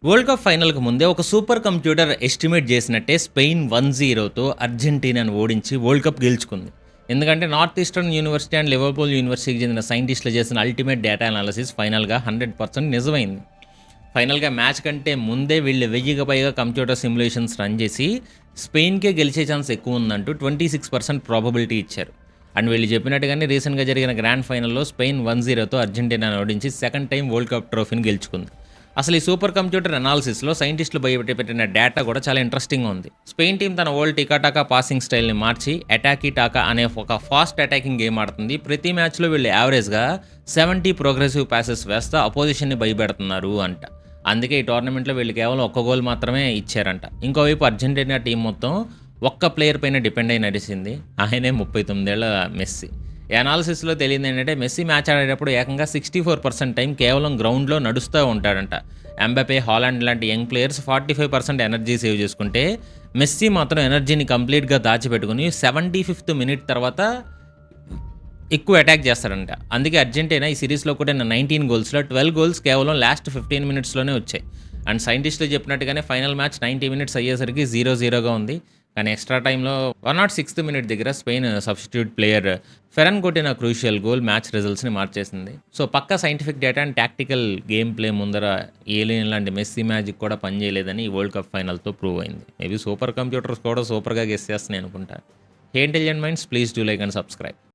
World cup ఫైనల్‌కి ముందే ఒక సూపర్ కంప్యూటర్ ఎస్టిమేట్ చేసినట్టే స్పెయిన్ 1-0తో అర్జెంటీనాను ఓడించి వరల్డ్ కప్ గెలుచుకుంది. ఎందుకంటే north eastern university and Liverpool యూనివర్సిటీకి చెందిన సైంటిస్టులు చేసిన అల్టిమేట్ డేటా అనాలిసిస్ ఫైనల్‌గా 100% నిజమైంది. ఫైనల్‌గా మ్యాచ్ కంటే ముందే వీళ్ళు 1000కి పైగా కంప్యూటర్ సిమ్యులేషన్స్ రన్ చేసి స్పెయిన్‌కే గెలిచే ఛాన్స్ ఎక్కువ ఉందంటూ 26% ప్రాబబిలిటీ ఇచ్చారు. అండ్ వీళ్ళు చెప్పినట్టుగానే రీసెంట్‌గా జరిగిన గ్రాండ్ ఫైనల్‌లో స్పెయిన్ 1-0తో అర్జెంటీనాను ఓడించి సెకండ్ టైమ్ వరల్డ్ కప్ ట్రోఫీని గెలుచుకుంది. అసలు ఈ సూపర్ కంప్యూటర్ అనాలిసిస్‌లో సైంటిస్టులు బయటపెట్టిన డేటా కూడా చాలా ఇంట్రెస్టింగ్‌గా ఉంది. స్పెయిన్ టీమ్ తన ఓల్డ్ టికా-టాకా పాసింగ్ స్టైల్‌ని మార్చి అటాకీ టాకా అనే ఒక ఫాస్ట్ అటాకింగ్ గేమ్ ఆడుతుంది. ప్రతి మ్యాచ్‌లో వీళ్ళు యావరేజ్‌గా 70 ప్రోగ్రెసివ్ పాసెస్ వేస్తా అపోజిషన్‌ని భయపెడుతున్నారు అంట. అందుకే ఈ టోర్నమెంట్‌లో వీళ్ళు కేవలం ఒక్క గోల్ మాత్రమే ఇచ్చారంట. ఇంకోవైపు అర్జెంటీనా టీం మొత్తం ఒక్క ప్లేయర్ పైన డిపెండ్ అయి నడిచింది. ఆయనే 39 ఏళ్ల మెస్సీ. ఈ అనాలిసిస్‌లో తేలిందేంటంటే మెస్సీ మ్యాచ్ ఆడేటప్పుడు ఏకంగా 64% టైం కేవలం గ్రౌండ్‌లో నడుస్తా ఉంటాడంట. ఎంబపే, హాలాండ్ లాంటి యంగ్ ప్లేయర్స్ 45% ఎనర్జీ సేవ్ చేసుకుంటే, మెస్సీ మాత్రం ఎనర్జీని కంప్లీట్‌గా దాచిపెట్టుకొని 75th మినిట్ తర్వాత ఎక్కువ అటాక్ చేస్తాడంట. అందుకే అర్జెంటీనా ఈ సిరీస్‌లో కొట్టిన 19 గోల్స్‌లో 12 గోల్స్ కేవలం లాస్ట్ 15 మినిట్స్‌లోనే వచ్చాయి. అండ్ సైంటిస్టులు చెప్పినట్టుగానే ఫైనల్ మ్యాచ్ 90 మినిట్స్ అయ్యేసరికి 0-0గా ఉంది. కానీ ఎక్స్ట్రా టైమ్‌లో 106th మినిట్ దగ్గర స్పెయిన్ సబ్‌స్టిట్యూట్ ప్లేయర్ ఫెరన్ కొట్టిన క్రూషియల్ గోల్ మ్యాచ్ రిజల్ట్స్‌ని మార్చేసింది. సో పక్కా scientific data and tactical game play ముందర ఏలియన్ లాంటి మెస్సీ మ్యాజిక్ కూడా పనిచేయలేదని ఈ వరల్డ్ కప్ ఫైనల్‌తో ప్రూవ్ అయింది. మేబీ సూపర్ కంప్యూటర్స్ కూడా సూపర్‌గా గెస్ చేస్తున్నాయి అనుకుంటా. Hey intelligent minds, please do like and subscribe.